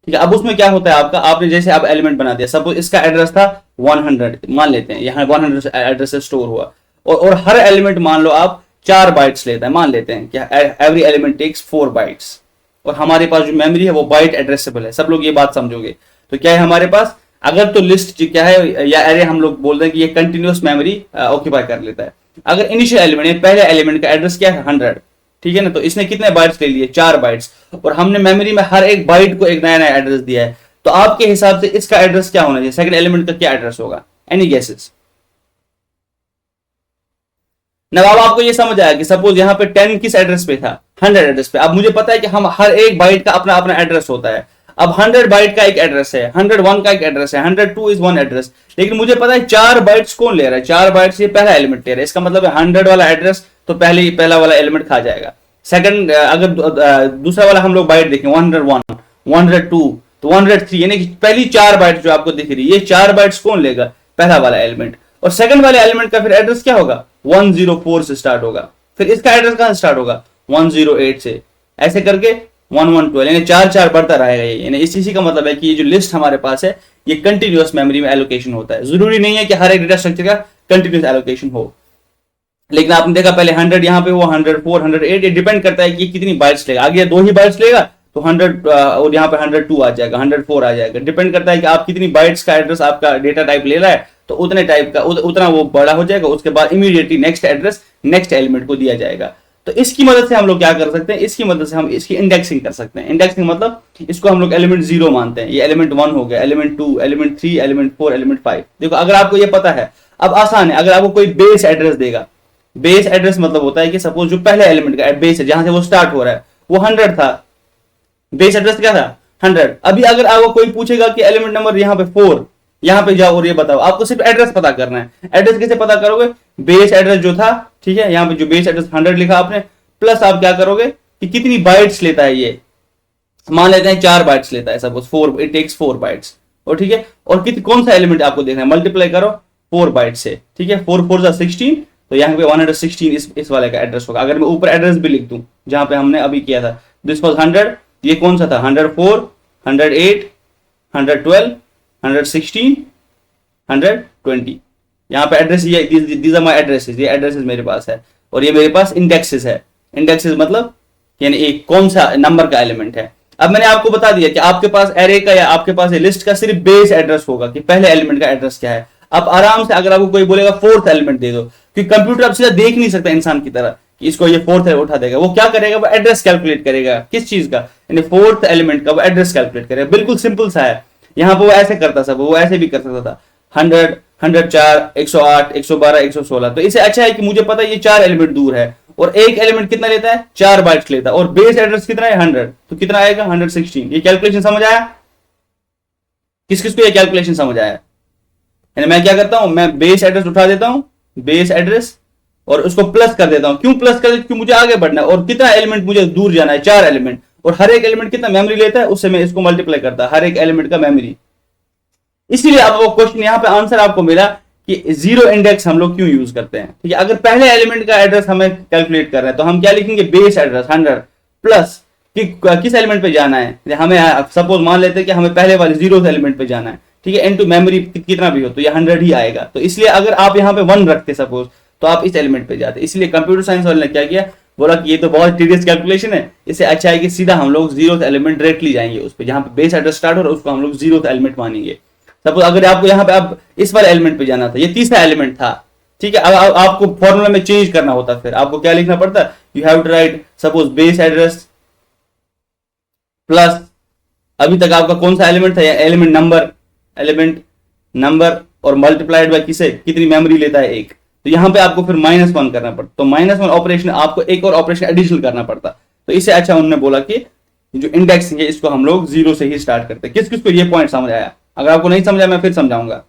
ठीक है। अब उसमें क्या होता है आपका, आपने जैसे आप एलिमेंट बना दिया, सपोज इसका एड्रेस था 100, मान लेते हैं यहाँ 100 एड्रेस से स्टोर हुआ, और हर एलिमेंट मान लो आप 4 बाइट्स लेता है, मान लेते हैं कि एवरी एलिमेंट टेक्स 4 बाइट्स, और हमारे पास जो मेमोरी है वो बाइट एड्रेसेबल है। सब लोग ये बात समझोगे। तो क्या है हमारे पास, अगर तो लिस्ट क्या है या एरे हम लोग बोल रहे हैं कि ये कंटिन्यूअस मेमोरी ऑक्यूपाई कर लेता है। अगर इनिशियल एलिमेंट, पहले एलिमेंट का एड्रेस क्या है 100, ठीक है ना, तो इसने कितने बाइट्स ले लिए, 4 बाइट्स, और हमने मेमोरी में हर एक बाइट को एक नया नया एड्रेस दिया है। तो आपके हिसाब से इसका एड्रेस क्या होना चाहिए, सेकंड एलिमेंट का क्या एड्रेस होगा, एनी गेसेस? अब आपको ये समझ आया कि सपोज यहाँ पे 10 किस एड्रेस पे था, 100 एड्रेस पे। अब मुझे पता है कि हम हर एक बाइट का अपना अपना एड्रेस होता है। अब 100 बाइट का एक एड्रेस है, 101 का एक एड्रेस है, 102 इज वन एड्रेस, लेकिन मुझे पता है 4 बाइट्स कौन ले रहा है, 4 बाइट्स ये पहला एलिमेंट ले रहा है। इसका मतलब है 100 वाला एड्रेस तो पहला वाला एलिमेंट खा जाएगा। सेकंड, अगर दूसरा वाला हम लोग बाइट देखें 101, 102 तो 103, यानी कि पहली 4 बाइट जो आपको दिख रही है, ये 4 बाइट्स कौन लेगा, पहला वाला एलिमेंट। और सेकंड वाले एलिमेंट का फिर एड्रेस क्या होगा, 104 से स्टार्ट होगा। फिर इसका एड्रेस कहां स्टार्ट होगा, 108 से, ऐसे करके 1112, यानी 4 बढ़ता रहेगा ये। यानी इसी का मतलब है कि ये जो लिस्ट हमारे पास है ये कंटिन्यूअस मेमोरी में एलोकेशन होता है। जरूरी नहीं है कि हर एक डेटा स्ट्रक्चर का कंटिन्यूअस एलोकेशन हो, लेकिन आपने देखा पहले 100 यहाँ पे वो 104, 108, ये डिपेंड करता है कि कितनी बाइट्स लेगा। आगे 2 ही बाइट्स लेगा तो 100 और यहाँ पे 102 आ जाएगा, 104 आ जाएगा। डिपेंड करता है कि आप कितनी बाइट्स का एड्रेस आपका डेटा टाइप ले रहा है, तो उतने टाइप का उतना वो बड़ा हो जाएगा। उसके बाद immediately next address next element को दिया जाएगा। तो इसकी मदद से हम लोग क्या कर सकते हैं, इसकी मदद से हम इसकी इंडेक्सिंग कर सकते हैं। इंडेक्सिंग मतलब इसको हम लोग एलिमेंट 0 मानते हैं, ये एलिमेंट 1 हो गया, एलिमेंट 2, एलिमेंट 3, एलिमेंट 4, एलिमेंट 5। देखो अगर आपको ये पता है, अब आसान है। अगर आपको कोई बेस एड्रेस देगा, बेस एड्रेस मतलब होता है कि सपोज जो पहले एलिमेंट का बेस है जहां से वो स्टार्ट हो रहा है वो 100 था, बेस एड्रेस क्या था 100। अभी अगर आपको कोई पूछेगा कि एलिमेंट नंबर यहाँ पे 4, यहाँ पे जाओ और ये बताओ, आपको सिर्फ एड्रेस पता करना है। एड्रेस कैसे पता करोगे, बेस एड्रेस जो था, ठीक है, यहाँ पे जो बेस एड्रेस 100 लिखा आपने, प्लस आप क्या करोगे कि कितनी बाइट्स लेता है ये, मान लेते हैं 4 बाइट्स लेता है सपोज, 4, इट टेक्स 4 बाइट्स, और ठीक है, और कौन सा एलिमेंट आपको देखना है, मल्टीप्लाई करो 4 बाइट से, ठीक है, 4 4 16, तो यहाँ पे 116 इस वाले का एड्रेस होगा। अगर मैं ऊपर एड्रेस भी लिख दूं जहां पे हमने अभी किया था, दिस वाज 100, ये कौन सा था 104, 108, 112, 116, 120, यहाँ पे एड्रेस, ये दीज आर माय एड्रेसेस, ये एड्रेसेस मेरे पास है, और ये मेरे पास इंडेक्सेस है। इंडेक्सेस मतलब यानी एक कौन सा नंबर का एलिमेंट है। अब मैंने आपको बता दिया कि आपके पास एरे का या आपके पास लिस्ट का सिर्फ बेस एड्रेस होगा कि पहले एलिमेंट का एड्रेस क्या है। आप आराम से, अगर आपको कोई बोलेगा 4th एलिमेंट दे दो, क्योंकि कंप्यूटर अब सीधा देख नहीं सकता इंसान की तरह कि इसको ये 4th उठा देगा। वो क्या करेगा, वो एड्रेस कैलकुलेट करेगा, किस चीज का, यानी 4th एलिमेंट का वो एड्रेस कैलकुलेट करेगा। बिल्कुल सिंपल सा है। यहाँ पे वो ऐसे करता था, वो ऐसे भी कर सकता था 100, 104, 108, 112, 116। तो इससे अच्छा है कि मुझे पता है ये 4 एलिमेंट दूर है, और एक एलिमेंट कितना लेता है, 4 बाइट्स लेता है, और बेस एड्रेस कितना है 100, तो कितना आएगा 116। ये कैलकुलेशन समझ आया, किस किस को ये कैलकुलेशन समझ आया। यानी मैं क्या करता हूं, मैं बेस एड्रेस उठा देता हूं, बेस एड्रेस, और उसको प्लस कर देता हूं। क्यों प्लस कर देता हूं, क्योंकि मुझे आगे बढ़ना है, और कितना एलिमेंट मुझे दूर जाना है, 4 एलिमेंट, और हर एक एलिमेंट कितना मेमोरी लेता है, उससे मैं इसको मल्टीप्लाई करता हर एक एलिमेंट का मेमोरी। इसीलिए अब वो क्वेश्चन यहाँ पे आंसर आपको मिला कि 0 इंडेक्स हम लोग क्यों यूज करते हैं। ठीक है, अगर पहले एलिमेंट का एड्रेस हमें कैलकुलेट कर रहे हैं तो हम क्या लिखेंगे, बेस एड्रेस 100 प्लस कि किस एलिमेंट पे जाना है। हमें सपोज मान लेते हैं कि हमें पहले वाले 0th एलिमेंट पे जाना है, ठीक है, इनटू मेमोरी कितना भी हो तो ये 100 ही आएगा। तो इसलिए अगर आप यहाँ पे 1 रखते सपोज, तो आप इस एलिमेंट पे जाते। इसलिए कंप्यूटर साइंस वाले ने क्या किया, बोला कि ये तो बहुत टीडियस कैलकुलेशन है, इससे अच्छा है कि सीधा हम लोग 0th एलिमेंट डायरेक्टली जाएंगे उस पे, जहां पे बेस एड्रेस स्टार्ट हो रहा है उसको हम लोग 0th एलिमेंट मानेंगे। सपोज अगर आपको यहाँ पे अब इस वाले एलिमेंट पे जाना था, ये तीसरा एलिमेंट था, ठीक है। अब आपको फॉर्मूला में चेंज करना होता, फिर आपको क्या लिखना पड़ता, you have to write suppose base address plus, अभी तक आपका कौन सा एलिमेंट था, एलिमेंट नंबर और मल्टीप्लाइड बाय किसे, कितनी मेमोरी लेता है, एक। तो यहां पे आपको फिर -1 करना पड़ता, तो -1 ऑपरेशन आपको एक और ऑपरेशन एडिशनल करना पड़ता। तो इससे अच्छा उन्होंने बोला कि जो इंडेक्सिंग है इसको हम लोग 0 से ही स्टार्ट करते हैं। किस किस को ये पॉइंट समझ आया? अगर आपको नहीं समझा मैं फिर समझाऊंगा।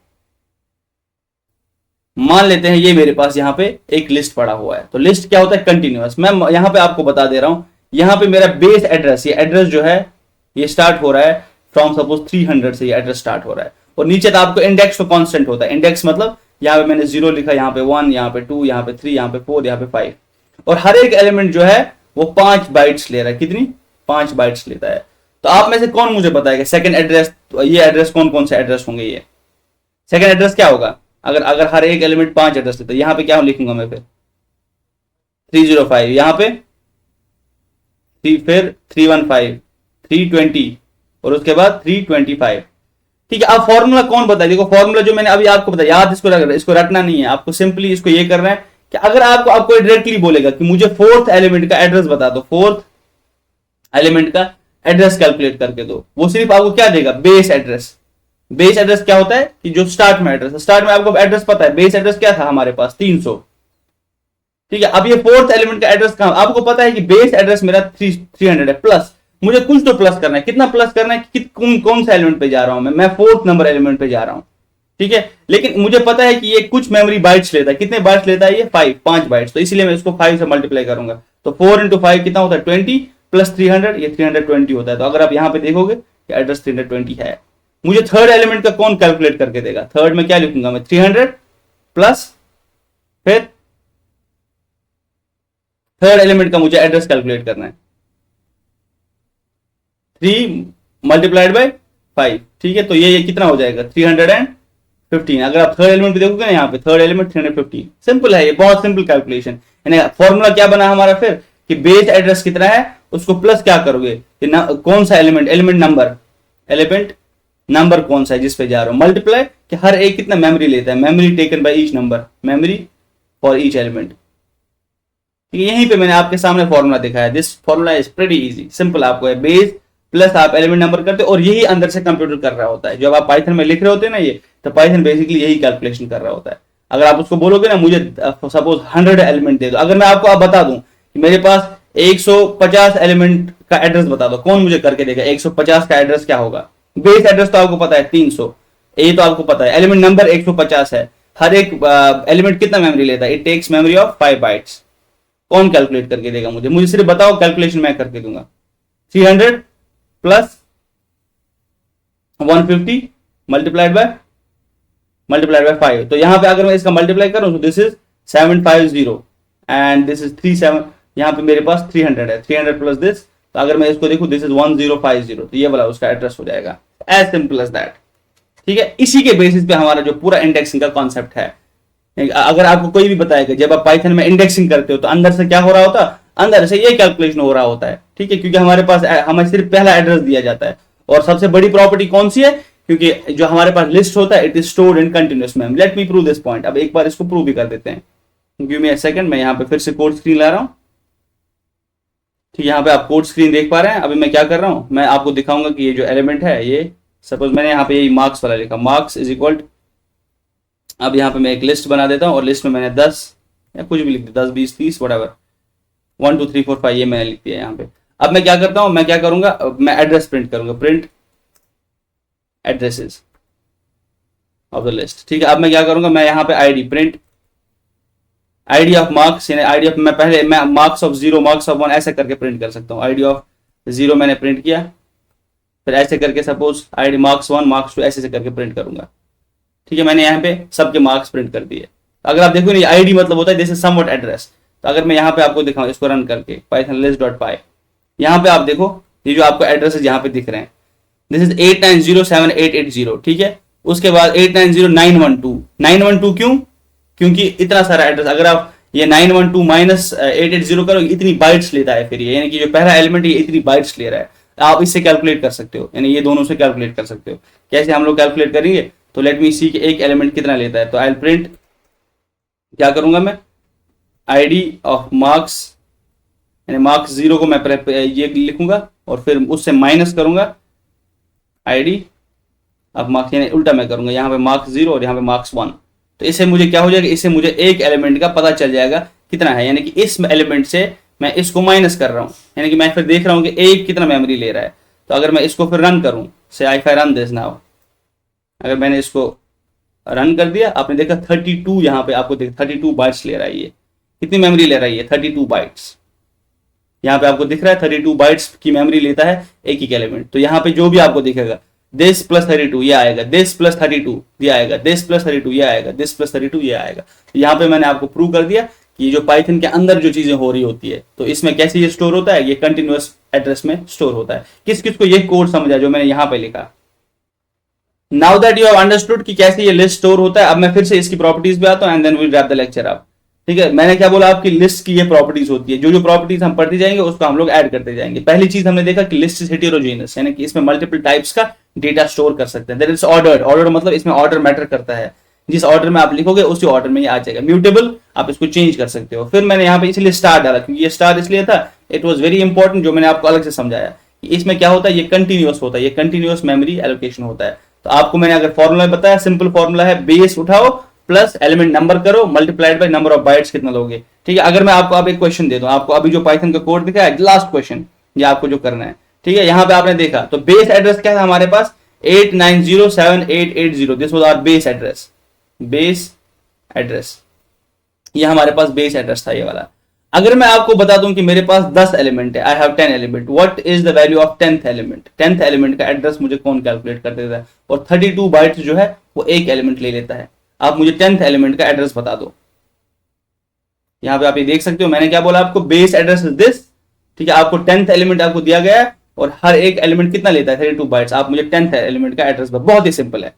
मान लेते हैं ये मेरे पास यहाँ पे एक लिस्ट पड़ा हुआ है, तो लिस्ट क्या होता है, कंटिन्यूअस। मैं यहाँ पे आपको बता दे रहा हूं, यहाँ पे मेरा बेस एड्रेस, ये एड्रेस जो है ये स्टार्ट हो रहा है फ्रॉम सपोज 300 से, ये एड्रेस स्टार्ट हो रहा है। और नीचे तो आपको इंडेक्स तो कांस्टेंट होता है। इंडेक्स मतलब यहाँ पे मैंने 0 लिखा, यहाँ पे 1, यहाँ पे 2, यहाँ पे 3, यहाँ पे 4, यहाँ पे 5, और हर एक एलिमेंट जो है वो 5 बाइट्स ले रहा है। कितनी? 5 बाइट्स लेता है। तो आप में से कौन मुझे बताएगा सेकंड एड्रेस, ये एड्रेस कौन कौन से एड्रेस होंगे? ये सेकंड एड्रेस क्या होगा अगर हर एक एलिमेंट 5 एड्रेस लेता है? यहाँ पे क्या लिखूंगा मैं फिर? 305, यहाँ पे फिर 315, 320 और उसके बाद 325। ठीक है। अब फॉर्मूला कौन बताए? देखो फॉर्मूला जो मैंने अभी आपको बताया, याद इसको रटना नहीं है आपको, सिंपली इसको ये करना है कि अगर आपको डायरेक्टली बोलेगा कि मुझे फोर्थ एलिमेंट का एड्रेस बता दो, फोर्थ एलिमेंट का एड्रेस कैलकुलेट करके दो, वो सिर्फ आपको क्या देगा? Base address. बेस एड्रेस क्या होता है कि जो स्टार्ट में एड्रेस, स्टार्ट में आपको एड्रेस पता है, बेस एड्रेस क्या था हमारे पास? 300। ठीक है। अब ये फोर्थ एलिमेंट का एड्रेस कहां, आपको पता है कि बेस एड्रेस मेरा 300 है, प्लस मुझे कुछ तो प्लस करना है। कितना प्लस करना है? कौन सा एलिमेंट पे जा रहा हूं मैं फोर्थ नंबर एलिमेंट पे जा रहा हूं। ठीक है। लेकिन मुझे पता है कि ये कुछ मेमोरी बाइट्स लेता है। कितने बाइट्स लेता है ये? 5 बाइट्स। तो इसलिए मैं इसको 5 से मल्टीप्लाई करूंगा। तो 4 इंटू 5 कितना होता है? 20 प्लस 300, ये 320 होता है। तो अगर आप यहां पे देखोगे कि एड्रेस 320 है। मुझे थर्ड एलिमेंट का कौन कैलकुलेट करके देगा? थर्ड में क्या लिखूंगा मैं? 300 प्लस फिर थर्ड एलिमेंट का मुझे एड्रेस कैलकुलेट करना है, 3 मल्टीप्लाइड बाय 5। ठीक है। तो ये कितना हो जाएगा? 315। अगर आप थर्ड एलिमेंट देखोगे ना, यहाँ पे थर्ड एलिमेंट 315। सिंपल है ये, बहुत सिंपल कैलकुलेशन। फॉर्मूला क्या बना हमारा फिर कि बेस एड्रेस कितना है उसको प्लस क्या करोगे कि कौन सा एलिमेंट नंबर कौन सा है जिस पे जा रहा हूं, मल्टीप्लाई कि हर एक कितना मेमोरी लेता है, memory taken by each number, memory for each element. यहीं पे मैंने आपके सामने फॉर्मूला दिखाया। This formula is pretty easy, simple. आपको है बेस प्लस आप एलिमेंट नंबर करते हो, और यही अंदर से कंप्यूटर कर रहा होता है। जब आप पाइथन में लिख रहे होते हैं ना ये, तो पाइथन बेसिकली यही कैलकुलेशन कर रहा होता है। अगर आप उसको बोलोगे ना मुझे सपोज 100 एलिमेंट दे दो, अगर मैं आपको बता दूं कि मेरे पास 150 एलिमेंट का एड्रेस बता दो, कौन मुझे करके देगा? 150 का एड्रेस क्या होगा? बेस एड्रेस तो आपको पता है 300, ये तो आपको पता है। एलिमेंट नंबर 150 है। हर एक एलिमेंट कितना मेमोरी लेता है? It takes memory of 5 bytes. कौन कैलकुलेट करके देगा मुझे सिर्फ बताओ, कैलकुलेशन मैं करके दूंगा। 300 प्लस 150 मल्टीप्लाइड बाय 5। तो यहां पे अगर मैं इसका मल्टीप्लाई करूं तो this is 750 and this is 37। यहां पे मेरे पास 300 है, 300 प्लस दिस, तो अगर मैं इसको देखूं दिस इज 1050, तो ये वाला उसका एड्रेस हो जाएगा। As simple as that. ठीक है। इसी के बेसिस पे हमारा जो पूरा इंडेक्सिंग का कॉन्सेप्ट है। अगर आपको कोई भी बताएगा जब आप पाइथन में इंडेक्सिंग करते हो तो अंदर से क्या हो रहा होता है? अंदर से ये कैलकुलेशन हो रहा होता है। ठीक है। क्योंकि हमारे पास हमें सिर्फ पहला एड्रेस दिया जाता है। और सबसे बड़ी प्रॉपर्टी कौन सी है? क्योंकि जो हमारे पास लिस्ट होता है it is stored in continuous memory. Let me prove this point. अब एक बार इसको प्रूव भी कर देते हैं। Give me a second. मैं यहाँ पे फिर से कोड स्क्रीन ला रहा हूँ। ठीक है। यहाँ पे आप कोड स्क्रीन देख पा रहे हैं। अभी मैं क्या कर रहा हूँ, मैं आपको दिखाऊंगा कि ये जो एलिमेंट है, ये सपोज मैंने यहाँ पे ये मार्क्स वाला लिखा, मार्क्स इज इक्वल। अब यहाँ पे मैं एक लिस्ट बना देता हूँ और लिस्ट में मैंने 10 या कुछ भी लिख दिया, 10 20 30 व्हाटएवर, 1 2 3 4 5 ये मैंने लिख दिया यहाँ पे। अब मैं क्या करता हूँ, मैं क्या करूंगा, मैं एड्रेस प्रिंट करूंगा, print addresses of the list. ठीक है। अब मैं क्या करूंगा, मैं यहाँ पे ID print ID of marks, यानी आईडी ऑफ, मैं मार्क्स ऑफ 0 मार्क्स ऑफ 1 ऐसे करके प्रिंट कर सकता हूँ। आईडी ऑफ 0 मैंने प्रिंट किया, फिर ऐसे करके सपोज आईडी मार्क्स 1 मार्क्स 2 ऐसे करके प्रिंट करूंगा। ठीक है। मैंने यहाँ पे सबके मार्क्स प्रिंट कर दिए। अगर आप देखो ना आईडी मतलब होता है जैसे समवट एड्रेस। तो अगर मैं यहाँ पे आपको दिखाऊं, इसको रन करके पाइथन list.py, यहाँ पे आप देखो ये जो आपको एड्रेसेस यहाँ पे दिख रहे हैं, दिस इज 8907880। ठीक है। उसके बाद 890912 912 क्यों? क्योंकि इतना सारा एड्रेस, अगर आप ये 912 माइनस 880 करो, इतनी बाइट्स लेता है फिर ये, यानी कि जो पहला एलिमेंट है ये इतनी बाइट्स ले रहा है। आप इससे कैलकुलेट कर सकते हो, यानी ये दोनों से कैलकुलेट कर सकते हो। कैसे हम लोग कैलकुलेट करेंगे, तो लेट मी सी कि एक एलिमेंट कितना लेता है। तो आई विल प्रिंट क्या करूंगा मैं, आईडी ऑफ मार्क्स, यानी मार्क्स 0 को मैं ये लिखूंगा और फिर उससे माइनस करूंगा आईडी ऑफ मार्क्स, यानी उल्टा मैं करूंगा, यहाँ पे मार्क्स 0 और यहाँ पे मार्क्स 1। तो इससे मुझे क्या हो जाएगा, इससे मुझे एक एलिमेंट का पता चल जाएगा कितना है, यानी कि इस एलिमेंट से मैं इसको माइनस कर रहा हूं, यानी कि मैं फिर देख रहा हूं कि एक कितना मेमोरी ले रहा है। तो अगर मैं इसको फिर रन करूं, से आई फाई रन दिस नाउ, अगर मैंने इसको रन कर दिया, आपने देखा 32 यहाँ पे आपको देख 32 बाइट्स ले रहा है। ये कितनी मेमोरी ले रहा है, ये 32 बाइट्स। यहाँ पे आपको दिख रहा है 32 बाइट्स की मेमोरी लेता है एक ही एलिमेंट। तो यहाँ पे जो भी आपको दिखेगा दिस प्लस 32 ये आएगा, दिस प्लस 32 ये आएगा, दिस प्लस 32 ये आएगा, दिस प्लस 32 ये आएगा। तो यहाँ पे मैंने आपको प्रूव कर दिया कि जो पाइथन के अंदर जो चीजें हो रही होती है, तो इसमें कैसे ये स्टोर होता है, ये कंटिन्यूअस एड्रेस में स्टोर होता है। किस किस को ये कोड समझा जो मैंने यहाँ पे लिखा। Now that you have understood कि कैसे ये लिस्ट स्टोर होता है, अब मैं फिर से इसकी प्रॉपर्टीज पे आता हूं and then we wrap the lecture up. ठीक है, मैंने क्या बोला, आपकी लिस्ट की ये प्रॉपर्टीज होती है, जो जो प्रॉपर्टीज हम पढ़ते जाएंगे उसको हम लोग ऐड करते जाएंगे। पहली चीज हमने देखा कि लिस्ट इज हेटेरोजेनस, यानी कि इसमें मल्टीपल टाइप्स का डेटा स्टोर कर सकते हैं। दैट इज ऑर्डर्ड, ऑर्डर मतलब इसमें ऑर्डर मैटर करता है, जिस ऑर्डर में आप लिखोगे उसी ऑर्डर में ये आ जाएगा। म्यूटेबल, आप इसको चेंज कर सकते हो। फिर मैंने यहाँ पे इसलिए स्टार डाला क्योंकि ये स्टार इसलिए था, इट वॉज वेरी इंपॉर्टेंट, जो मैंने आपको अलग से समझाया कि इसमें क्या होता है, ये कंटिन्यूअस होता है, ये कंटिन्यूअस मेमोरी एलोकेशन होता है। तो आपको मैंने अगर फॉर्मूला बताया, सिंपल फॉर्मूला है, बेस उठाओ प्लस एलिमेंट नंबर करो multiplied by number of bytes कितना लोगे। ठीक है, अगर मैं आपको अब एक क्वेश्चन दे दूं, आपको अभी जो पाइथन का कोड दिखा है, लास्ट क्वेश्चन, ये आपको जो करना है। ठीक है, यहां पे आपने देखा तो बेस एड्रेस क्या है हमारे पास, 8907880, this was our base address. Base address, ये हमारे पास बेस एड्रेस था ये वाला। अगर मैं आपको बता दूं कि मेरे पास 10 एलिमेंट है, I have 10 element, what is the value of 10th element, 10th element का एड्रेस मुझे कौन कैलकुलेट कर देता है, और 32 बाइट्स जो है वो एक एलिमेंट ले लेता है। आप मुझे 10th एलिमेंट का एड्रेस बता दो। यहां पे आप ये देख सकते हो, मैंने क्या बोला आपको, बेस एड्रेस इज दिस। ठीक है, आपको 10th एलिमेंट आपको दिया गया है और हर एक एलिमेंट कितना लेता है, 32 बाइट्स। आप मुझे 10th एलिमेंट का एड्रेस, बहुत ही सिंपल है।